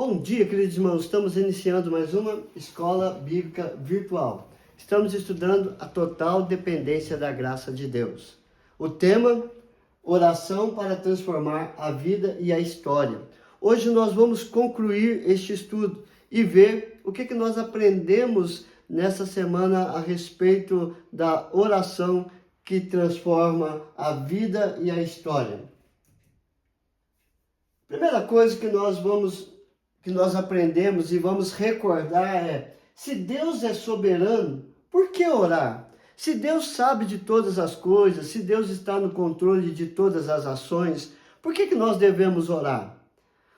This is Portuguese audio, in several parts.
Bom dia, queridos irmãos. Estamos iniciando mais uma escola bíblica virtual. Estamos estudando a total dependência da graça de Deus. O tema, oração para transformar a vida e a história. Hoje nós vamos concluir este estudo e ver o que nós aprendemos nessa semana a respeito da oração que transforma a vida e a história. Primeira coisa que nós aprendemos e vamos recordar é: se Deus é soberano, por que orar? Se Deus sabe de todas as coisas, se Deus está no controle de todas as ações, por que nós devemos orar?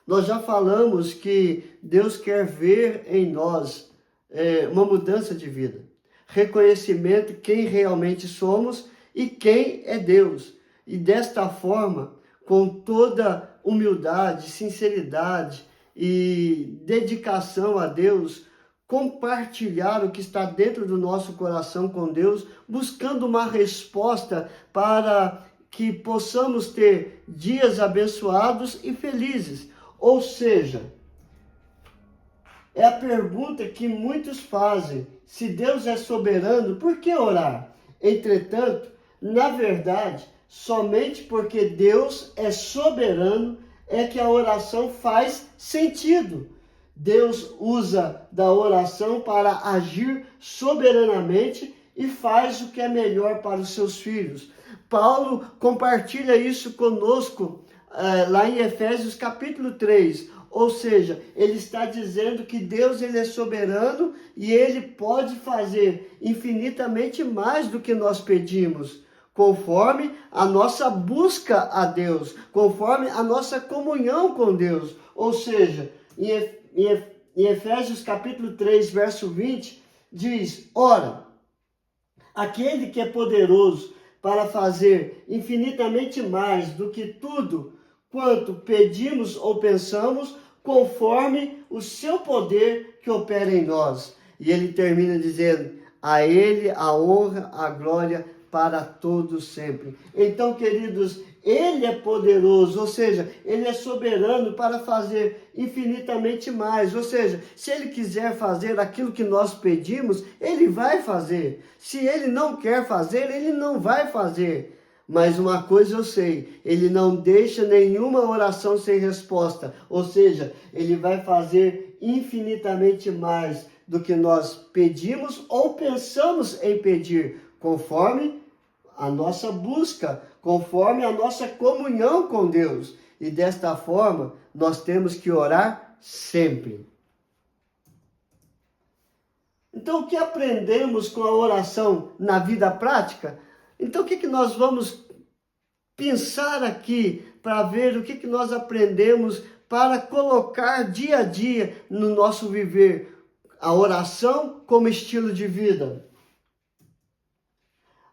Nós já falamos que Deus quer ver em nós uma mudança de vida, reconhecimento de quem realmente somos e quem é Deus. E desta forma, com toda humildade, sinceridade e dedicação a Deus, compartilhar o que está dentro do nosso coração com Deus, buscando uma resposta para que possamos ter dias abençoados e felizes. Ou seja, é a pergunta que muitos fazem: se Deus é soberano, por que orar? Entretanto, na verdade, somente porque Deus é soberano é que a oração faz sentido. Deus usa da oração para agir soberanamente e faz o que é melhor para os seus filhos. Paulo compartilha isso conosco lá em Efésios capítulo 3. Ou seja, ele está dizendo que Deus ele é soberano e ele pode fazer infinitamente mais do que nós pedimos, conforme a nossa busca a Deus, conforme a nossa comunhão com Deus. Ou seja, em Efésios capítulo 3, verso 20, diz: ora, aquele que é poderoso para fazer infinitamente mais do que tudo quanto pedimos ou pensamos, conforme o seu poder que opera em nós. E ele termina dizendo: a ele a honra, a glória para todos sempre. Então, queridos, ele é poderoso, ou seja, ele é soberano para fazer infinitamente mais. Ou seja, se ele quiser fazer aquilo que nós pedimos, ele vai fazer. Se ele não quer fazer, ele não vai fazer. Mas uma coisa eu sei: ele não deixa nenhuma oração sem resposta. Ou seja, ele vai fazer infinitamente mais do que nós pedimos ou pensamos em pedir, conforme a nossa busca, conforme a nossa comunhão com Deus. E desta forma, nós temos que orar sempre. Então, o que aprendemos com a oração na vida prática? Então, o que nós vamos pensar aqui para ver o que nós aprendemos para colocar dia a dia no nosso viver a oração como estilo de vida?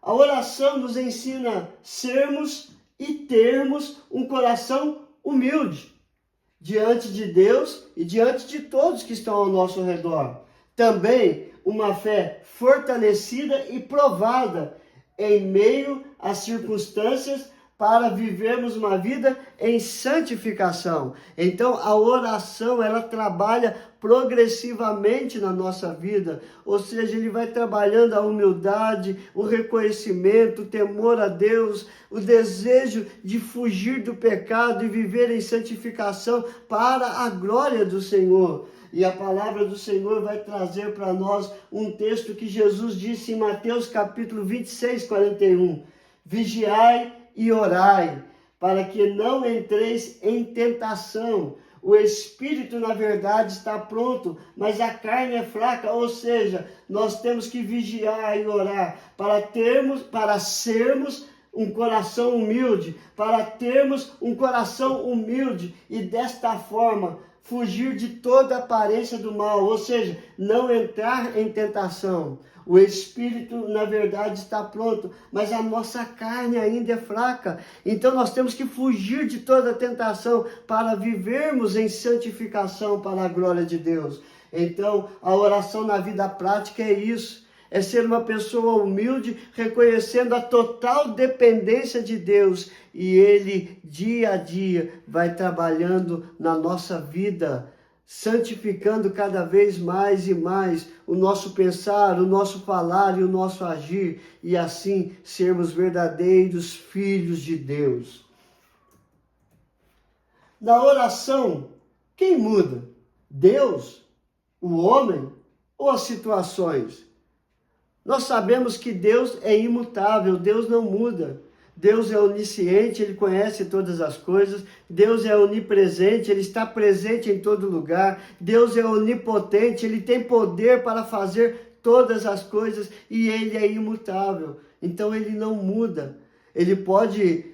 A oração nos ensina a sermos e termos um coração humilde diante de Deus e diante de todos que estão ao nosso redor. Também uma fé fortalecida e provada em meio às circunstâncias para vivermos uma vida em santificação. Então, a oração, ela trabalha progressivamente na nossa vida, ou seja, ele vai trabalhando a humildade, o reconhecimento, o temor a Deus, o desejo de fugir do pecado e viver em santificação para a glória do Senhor. E a palavra do Senhor vai trazer para nós um texto que Jesus disse em Mateus capítulo 26, 41. Vigiai e orai, para que não entreis em tentação. O espírito, na verdade, está pronto, mas a carne é fraca. Ou seja, nós temos que vigiar e orar para sermos um coração humilde, para termos um coração humilde e desta forma fugir de toda aparência do mal, ou seja, não entrar em tentação. O espírito, na verdade, está pronto, mas a nossa carne ainda é fraca. Então nós temos que fugir de toda tentação para vivermos em santificação para a glória de Deus. Então, a oração na vida prática é isso. É ser uma pessoa humilde, reconhecendo a total dependência de Deus. E Ele, dia a dia, vai trabalhando na nossa vida, santificando cada vez mais e mais o nosso pensar, o nosso falar e o nosso agir, e assim sermos verdadeiros filhos de Deus. Na oração, quem muda? Deus, o homem ou as situações? Nós sabemos que Deus é imutável, Deus não muda. Deus é onisciente, Ele conhece todas as coisas. Deus é onipresente, Ele está presente em todo lugar. Deus é onipotente, Ele tem poder para fazer todas as coisas e Ele é imutável. Então Ele não muda. Ele pode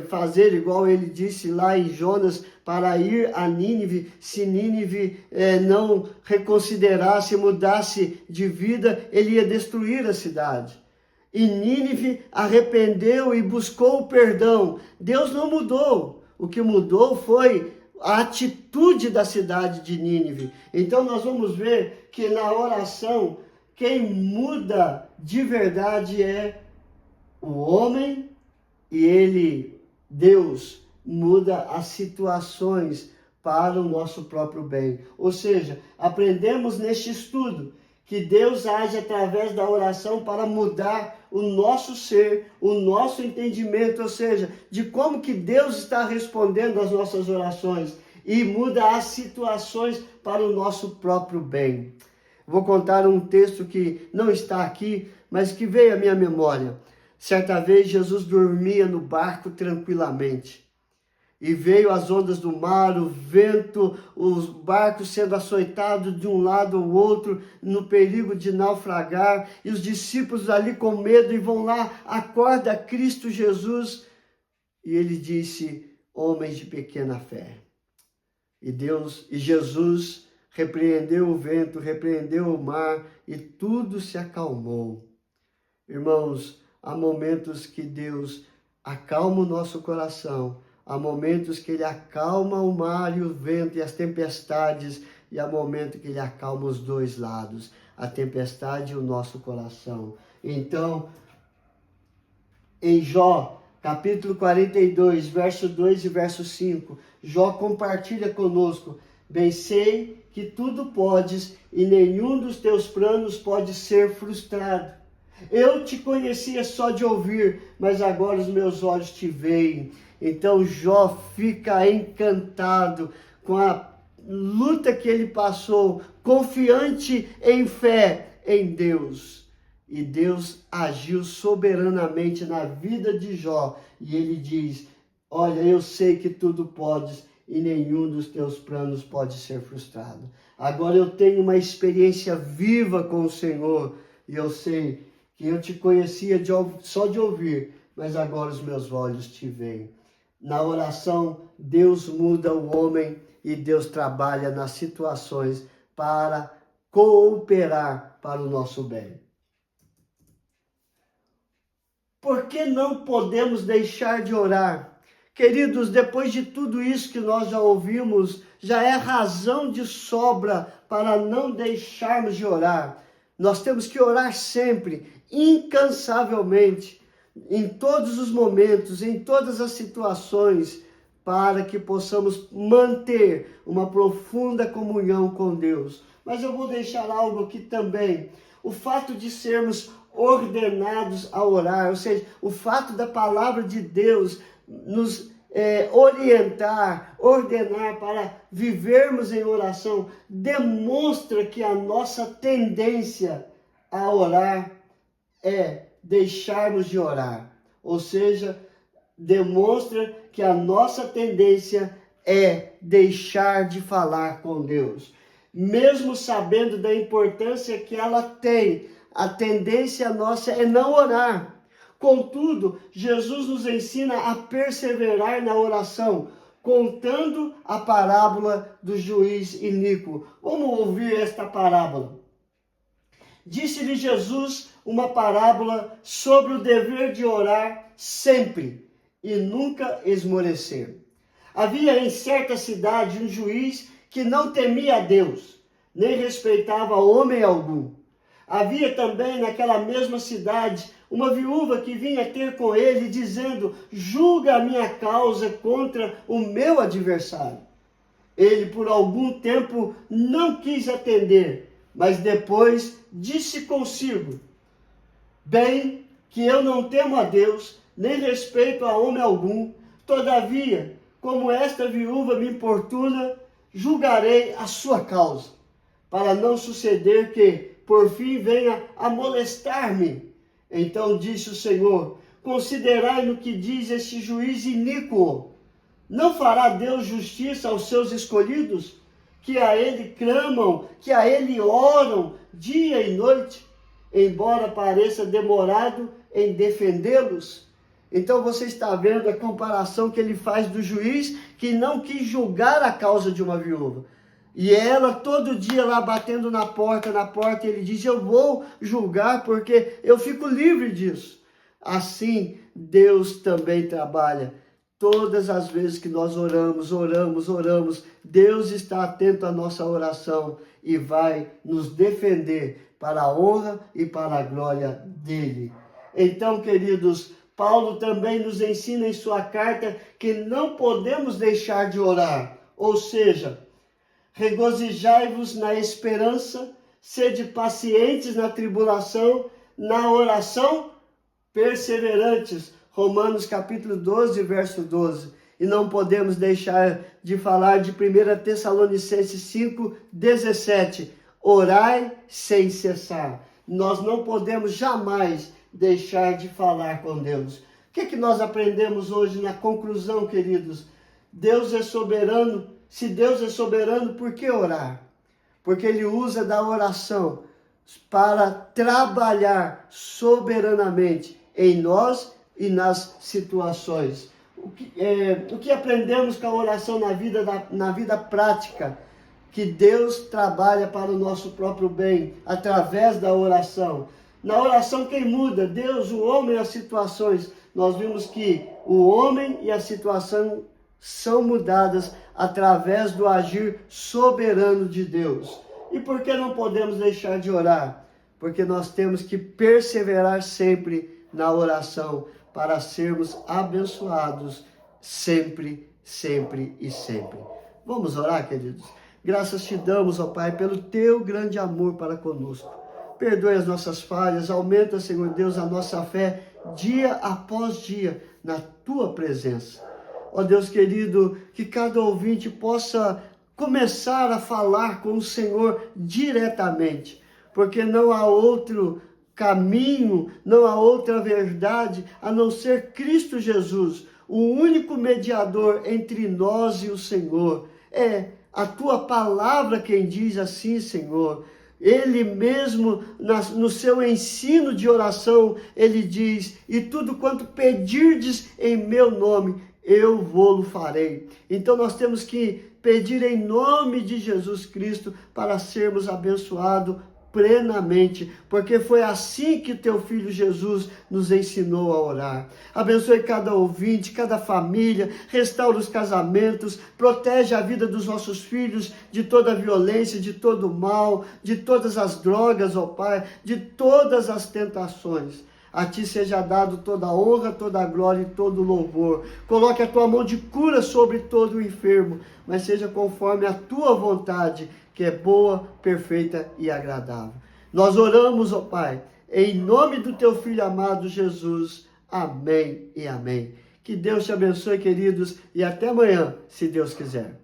fazer igual Ele disse lá em Jonas, para ir a Nínive, se Nínive não reconsiderasse, mudasse de vida, Ele ia destruir a cidade. E Nínive arrependeu e buscou o perdão. Deus não mudou. O que mudou foi a atitude da cidade de Nínive. Então nós vamos ver que na oração, quem muda de verdade é o homem e Deus, muda as situações para o nosso próprio bem. Ou seja, aprendemos neste estudo que Deus age através da oração para mudar o nosso ser, o nosso entendimento, ou seja, de como que Deus está respondendo às nossas orações e muda as situações para o nosso próprio bem. Vou contar um texto que não está aqui, mas que veio à minha memória. Certa vez Jesus dormia no barco tranquilamente. E veio as ondas do mar, o vento, os barcos sendo açoitados de um lado ao outro, no perigo de naufragar, e os discípulos ali com medo, e vão lá, acorda Cristo Jesus, e ele disse: homens de pequena fé. E Jesus repreendeu o vento, repreendeu o mar, e tudo se acalmou. Irmãos, há momentos que Deus acalma o nosso coração, há momentos que Ele acalma o mar e o vento e as tempestades, e há momentos que Ele acalma os dois lados, a tempestade e o nosso coração. Então, em Jó, capítulo 42, verso 2 e verso 5, Jó compartilha conosco: bem sei que tudo podes e nenhum dos teus planos pode ser frustrado. Eu te conhecia só de ouvir, mas agora os meus olhos te veem. Então Jó fica encantado com a luta que ele passou, confiante em fé em Deus. E Deus agiu soberanamente na vida de Jó. E ele diz: olha, eu sei que tudo podes e nenhum dos teus planos pode ser frustrado. Agora eu tenho uma experiência viva com o Senhor e eu sei que eu te conhecia só de ouvir, mas agora os meus olhos te veem. Na oração, Deus muda o homem e Deus trabalha nas situações para cooperar para o nosso bem. Por que não podemos deixar de orar? Queridos, depois de tudo isso que nós já ouvimos, já é razão de sobra para não deixarmos de orar. Nós temos que orar sempre, incansavelmente, em todos os momentos, em todas as situações, para que possamos manter uma profunda comunhão com Deus. Mas eu vou deixar algo aqui também. O fato de sermos ordenados a orar, ou seja, o fato da palavra de Deus nos ordenar para vivermos em oração, demonstra que a nossa tendência a orar é deixarmos de orar. Ou seja, demonstra que a nossa tendência é deixar de falar com Deus. Mesmo sabendo da importância que ela tem, a tendência nossa é não orar. Contudo, Jesus nos ensina a perseverar na oração, contando a parábola do juiz iníquo. Vamos ouvir esta parábola. Disse-lhe Jesus uma parábola sobre o dever de orar sempre e nunca esmorecer. Havia em certa cidade um juiz que não temia a Deus, nem respeitava homem algum. Havia também naquela mesma cidade uma viúva que vinha ter com ele, dizendo: julga a minha causa contra o meu adversário. Ele por algum tempo não quis atender, mas depois disse consigo: bem que eu não temo a Deus, nem respeito a homem algum, todavia, como esta viúva me importuna, julgarei a sua causa, para não suceder que, por fim, venha a molestar-me. Então disse o Senhor: considerai no que diz este juiz iníquo. Não fará Deus justiça aos seus escolhidos, que a Ele clamam, que a Ele oram dia e noite, embora pareça demorado em defendê-los? Então você está vendo a comparação que ele faz do juiz que não quis julgar a causa de uma viúva. E ela todo dia lá batendo na porta, ele diz: eu vou julgar porque eu fico livre disso. Assim, Deus também trabalha. Todas as vezes que nós oramos, Deus está atento à nossa oração e vai nos defender para a honra e para a glória dele. Então, queridos, Paulo também nos ensina em sua carta que não podemos deixar de orar, ou seja, regozijai-vos na esperança, sede pacientes na tribulação, na oração perseverantes. Romanos capítulo 12, verso 12. E não podemos deixar de falar de 1 Tessalonicenses 5, 17. Orai sem cessar. Nós não podemos jamais deixar de falar com Deus. O que nós aprendemos hoje na conclusão, queridos? Deus é soberano. Se Deus é soberano, por que orar? Porque Ele usa da oração para trabalhar soberanamente em nós e nas situações. O que aprendemos com a oração na vida prática? Que Deus trabalha para o nosso próprio bem, através da oração. Na oração quem muda? Deus, o homem e as situações. Nós vimos que o homem e a situação são mudadas através do agir soberano de Deus. E por que não podemos deixar de orar? Porque nós temos que perseverar sempre na oração, para sermos abençoados sempre, sempre e sempre. Vamos orar, queridos? Graças te damos, ó Pai, pelo teu grande amor para conosco. Perdoe as nossas falhas, aumenta, Senhor Deus, a nossa fé dia após dia na tua presença. Ó Deus querido, que cada ouvinte possa começar a falar com o Senhor diretamente, porque não há outro caminho, não há outra verdade a não ser Cristo Jesus, o único mediador entre nós e o Senhor. É a tua palavra quem diz assim, Senhor. Ele mesmo, no seu ensino de oração, ele diz: e tudo quanto pedirdes em meu nome, eu vou-lo farei. Então nós temos que pedir em nome de Jesus Cristo para sermos abençoados plenamente, porque foi assim que teu Filho Jesus nos ensinou a orar. Abençoe cada ouvinte, cada família, restaura os casamentos, protege a vida dos nossos filhos de toda violência, de todo mal, de todas as drogas, ó Pai, de todas as tentações. A ti seja dado toda a honra, toda a glória e todo o louvor. Coloque a tua mão de cura sobre todo o enfermo, mas seja conforme a tua vontade, que é boa, perfeita e agradável. Nós oramos, ó Pai, em nome do teu Filho amado Jesus. Amém e amém. Que Deus te abençoe, queridos, e até amanhã, se Deus quiser.